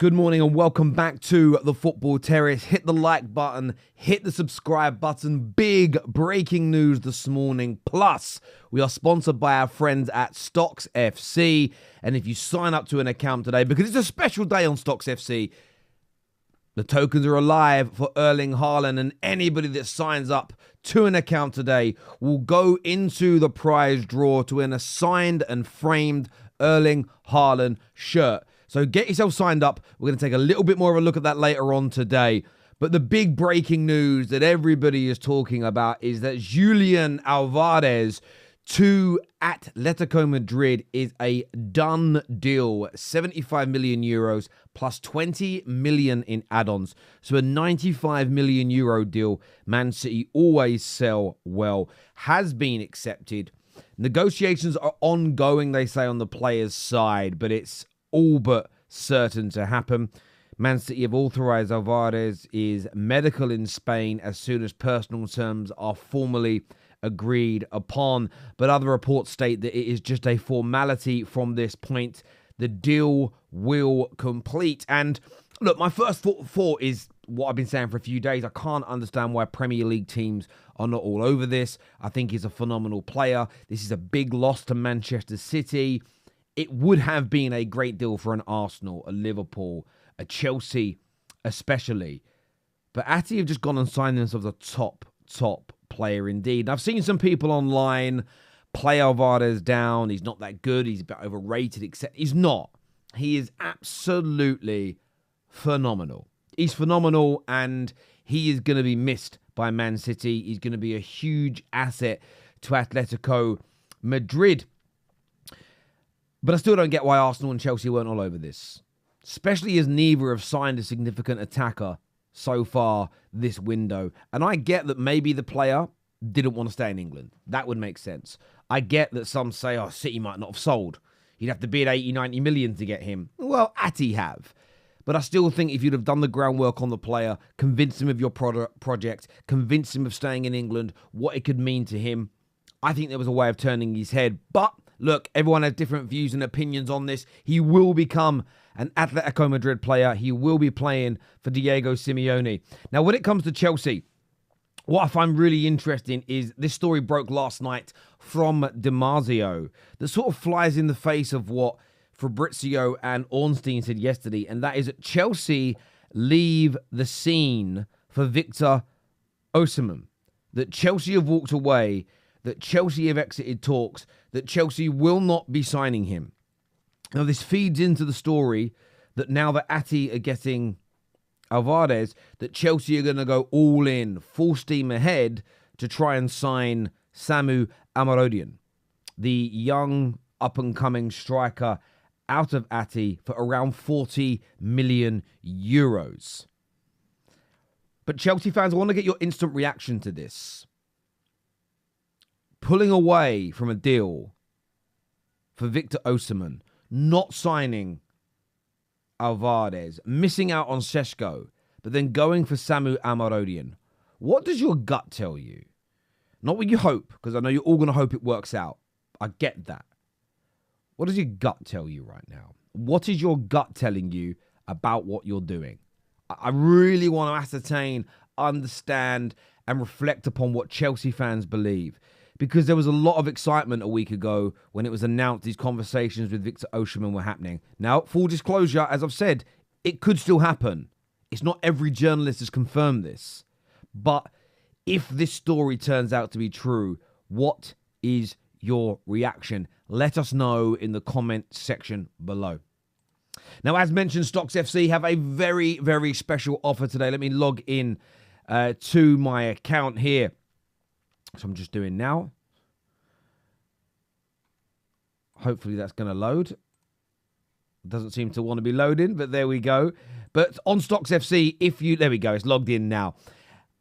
Good morning and welcome back to the Football Terrace. Hit the like button, hit the subscribe button. Big breaking news this morning. Plus, we are sponsored by our friends at Stocks FC. And if you sign up to an account today, because it's a special day on Stocks FC, the tokens are alive for Erling Haaland, and anybody that signs up to an account today will go into the prize draw to win a signed and framed Erling Haaland shirt. So get yourself signed up. We're going to take a little bit more of a look at that later on today. But the big breaking news that everybody is talking about is that Julian Alvarez to Atletico Madrid is a done deal. 75 million euros plus 20 million in add-ons. So a 95 million euro deal. Man City always sell well. Has been accepted. Negotiations are ongoing, they say, on the player's side, but it's all but certain to happen. Man City have authorised Alvarez's medical in Spain as soon as personal terms are formally agreed upon. But other reports state that it is just a formality from this point. The deal will complete. And look, my first thought is what I've been saying for a few days. I can't understand why Premier League teams are not all over this. I think he's a phenomenal player. This is a big loss to Manchester City. It would have been a great deal for an Arsenal, a Liverpool, a Chelsea especially. But Ati have just gone and signed themselves a top player indeed. And I've seen some people online play Alvarez down. He's not that good. He's a bit overrated, except he's not. He is absolutely phenomenal. He's phenomenal, and he is going to be missed by Man City. He's going to be a huge asset to Atletico Madrid. But I still don't get why Arsenal and Chelsea weren't all over this, especially as neither have signed a significant attacker so far this window. And I get that maybe the player didn't want to stay in England. That would make sense. I get that some say, oh, City might not have sold. You'd have to bid 80, 90 million to get him. Well, Ati have. But I still think if you'd have done the groundwork on the player, convinced him of your project, convinced him of staying in England, what it could mean to him, I think there was a way of turning his head. But look, everyone has different views and opinions on this. He will become an Atletico Madrid player. He will be playing for Diego Simeone. Now, when it comes to Chelsea, what I find really interesting is this story broke last night from Damasio that sort of flies in the face of what Fabrizio and Ornstein said yesterday, and that is that Chelsea leave the scene for Victor Osimhen. That Chelsea have walked away, that Chelsea have exited talks, that Chelsea will not be signing him. Now, this feeds into the story that now that Ati are getting Alvarez, that Chelsea are going to go all in, full steam ahead to try and sign Samu Amarodian, the young up-and-coming striker out of Ati for around 40 million euros. But Chelsea fans, I want to get your instant reaction to this. Pulling away from a deal for Victor Osimhen, not signing Alvarez, missing out on Šeško, but then going for Samu Amarodian. What does your gut tell you? Not what you hope, because I know you're all going to hope it works out. I get that. What does your gut tell you right now? What is your gut telling you about what you're doing? I really want to ascertain, understand, and reflect upon what Chelsea fans believe. Because there was a lot of excitement a week ago when it was announced these conversations with Victor Osimhen were happening. Now, full disclosure, as I've said, it could still happen. It's not every journalist has confirmed this. But if this story turns out to be true, what is your reaction? Let us know in the comment section below. Now, as mentioned, Stocks FC have a very, very special offer today. Let me log in to my account here. So I'm just doing now. Hopefully that's going to load. Doesn't seem to want to be loading, but there we go. But on Stocks FC, there we go, it's logged in now.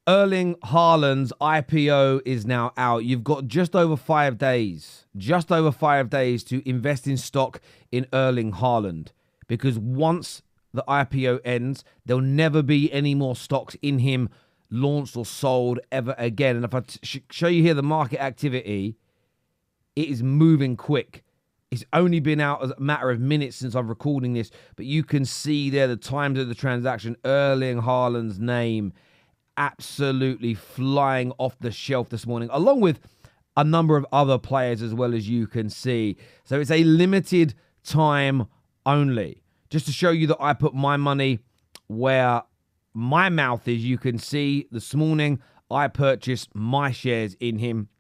Erling Haaland's IPO is now out. You've got just over 5 days to invest in stock in Erling Haaland. Because once the IPO ends, there'll never be any more stocks in him launched or sold ever again. And if I show you here the market activity, it is moving quick It's only been out as a matter of minutes since I'm recording this, but you can see there the times of the transaction. Erling Haaland's name absolutely flying off the shelf this morning, along with a number of other players as well, as you can see. So it's a limited time only. Just to show you that I put my money where my mouth is, you can see this morning I purchased my shares in him.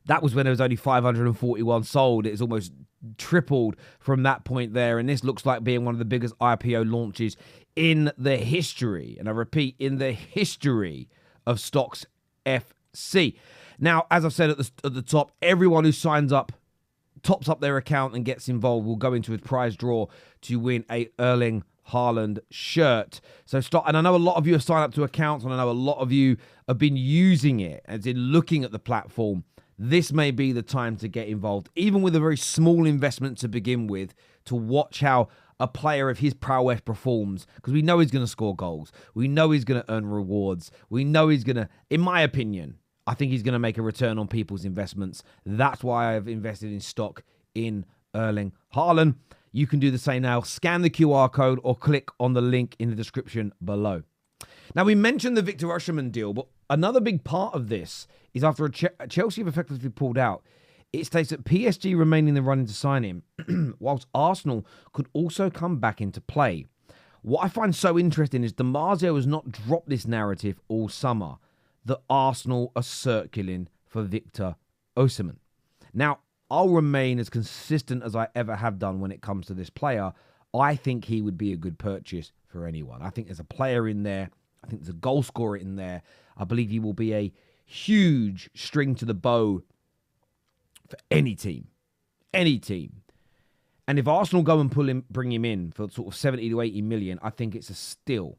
That was when there was only 541 sold. It's almost tripled from that point there. And this looks like being one of the biggest IPO launches in the history. And I repeat, in the history of Stocks FC. Now, as I've said at the top, everyone who signs up, tops up their account and gets involved will go into a prize draw to win a Erling Haaland shirt. So start, and I know a lot of you have signed up to accounts, and I know a lot of you have been using it, as in looking at the platform. This may be the time to get involved, even with a very small investment to begin with, to watch how a player of his prowess performs, because we know he's going to score goals. We know he's going to earn rewards. We know he's going to, in my opinion, I think he's going to make a return on people's investments. That's why I've invested in stock in Erling Haaland. You can do the same now. Scan the QR code or click on the link in the description below. Now, we mentioned the Victor Osimhen deal, but another big part of this is after Chelsea have effectively pulled out, it states that PSG remain in the running to sign him, whilst Arsenal could also come back into play. What I find so interesting is Di Marzio has not dropped this narrative all summer that Arsenal are circling for Victor Osimhen. Now, I'll remain as consistent as I ever have done when it comes to this player. I think he would be a good purchase for anyone. I think there's a player in there. I think there's a goal scorer in there. I believe he will be a huge string to the bow for any team. Any team. And if Arsenal go and bring him in for sort of 70 to 80 million, I think it's a steal.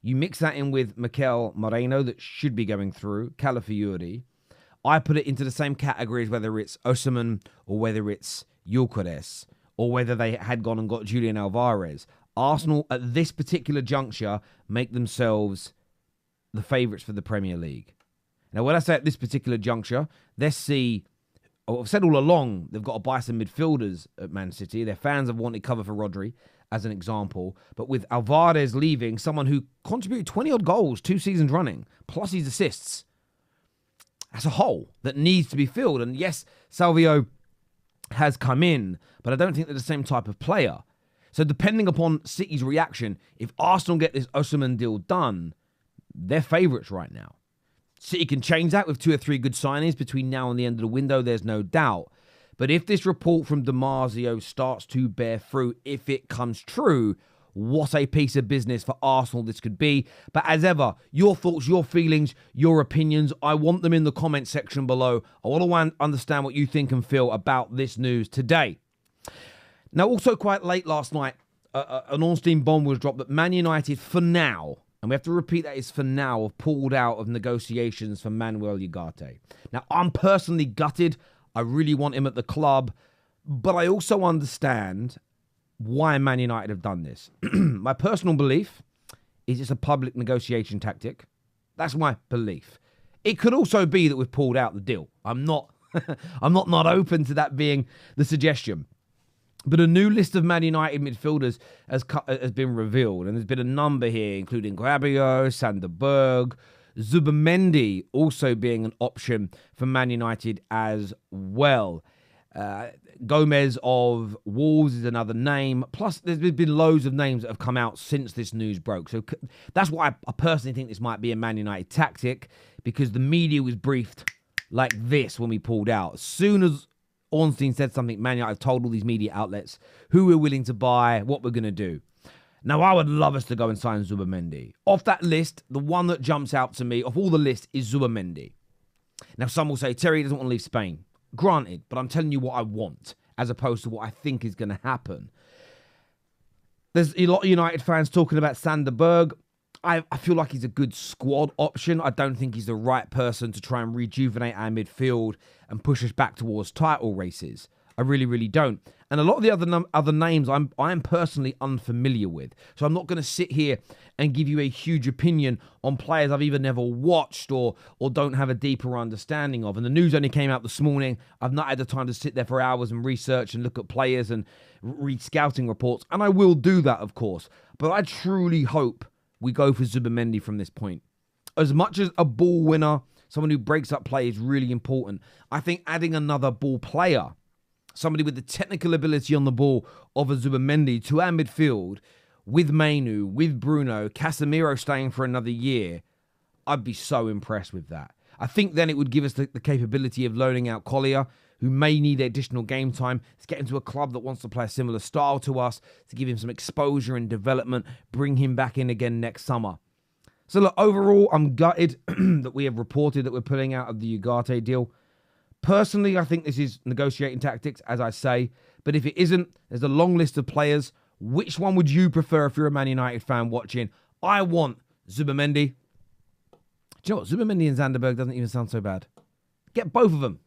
You mix that in with Mikel Moreno, that should be going through, Calafiori. I put it into the same categories, whether it's Osimhen or whether it's Gyökeres, or whether they had gone and got Julian Alvarez. Arsenal, at this particular juncture, make themselves the favourites for the Premier League. Now, when I say at this particular juncture, let's see, I've said all along, they've got to buy some midfielders at Man City. Their fans have wanted cover for Rodri, as an example. But with Alvarez leaving, someone who contributed 20-odd goals 2 seasons running, plus his assists, that's a hole that needs to be filled. And yes, Salvio has come in, but I don't think they're the same type of player. So depending upon City's reaction, if Arsenal get this Osimhen deal done, they're favourites right now. City can change that with 2 or 3 good signings between now and the end of the window, there's no doubt. But if this report from Di Marzio starts to bear fruit, if it comes true, what a piece of business for Arsenal this could be. But as ever, your thoughts, your feelings, your opinions, I want them in the comment section below. I want to understand what you think and feel about this news today. Now, also quite late last night, an Ornstein bomb was dropped that Man United, for now, and we have to repeat that, is for now, have pulled out of negotiations for Manuel Ugarte. Now, I'm personally gutted. I really want him at the club, but I also understand why Man United have done this. My personal belief is it's a public negotiation tactic. That's my belief. It could also be that we've pulled out the deal. I'm not not open to that being the suggestion. But a new list of Man United midfielders has been revealed, and there's been a number here, including Rabiot, Sander Berg, Zubimendi also being an option for Man United as well. Gomez of Wolves is another name. Plus, there's been loads of names that have come out since this news broke. So that's why I personally think this might be a Man United tactic, because the media was briefed like this when we pulled out. As soon as Ornstein said something, Man United told all these media outlets who we're willing to buy, what we're going to do. Now, I would love us to go and sign Zubimendi. Off that list, the one that jumps out to me, of all the list, is Zubimendi. Now, some will say, Terry doesn't want to leave Spain. Granted, but I'm telling you what I want, as opposed to what I think is going to happen. There's a lot of United fans talking about Sander Berg. I feel like he's a good squad option. I don't think he's the right person to try and rejuvenate our midfield and push us back towards title races. I really, really don't. And a lot of the other names I'm personally unfamiliar with. So I'm not going to sit here and give you a huge opinion on players I've either never watched or don't have a deeper understanding of. And the news only came out this morning. I've not had the time to sit there for hours and research and look at players and read scouting reports. And I will do that, of course. But I truly hope we go for Zubimendi from this point. As much as a ball winner, someone who breaks up play is really important, I think adding another ball player, somebody with the technical ability on the ball of a Zubimendi to our midfield, with Mainu, with Bruno, Casemiro staying for another year, I'd be so impressed with that. I think then it would give us the capability of loaning out Collier, who may need additional game time. Let's get into a club that wants to play a similar style to us, to give him some exposure and development, bring him back in again next summer. So look, overall, I'm gutted that we have reported that we're pulling out of the Ugarte deal. Personally, I think this is negotiating tactics, as I say. But if it isn't, there's a long list of players. Which one would you prefer if you're a Man United fan watching? I want Zubimendi. Do you know what? Zubimendi and Zanderberg doesn't even sound so bad. Get both of them.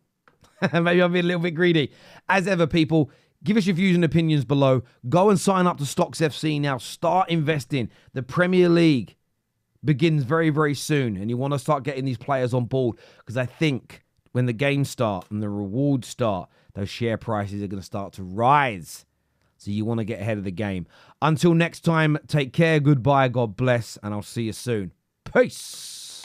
Maybe I'm being a little bit greedy. As ever, people, give us your views and opinions below. Go and sign up to Stocks FC now. Start investing. The Premier League begins very, very soon. And you want to start getting these players on board. Because I think when the games start and the rewards start, those share prices are going to start to rise. So you want to get ahead of the game. Until next time, take care, goodbye, God bless, and I'll see you soon. Peace.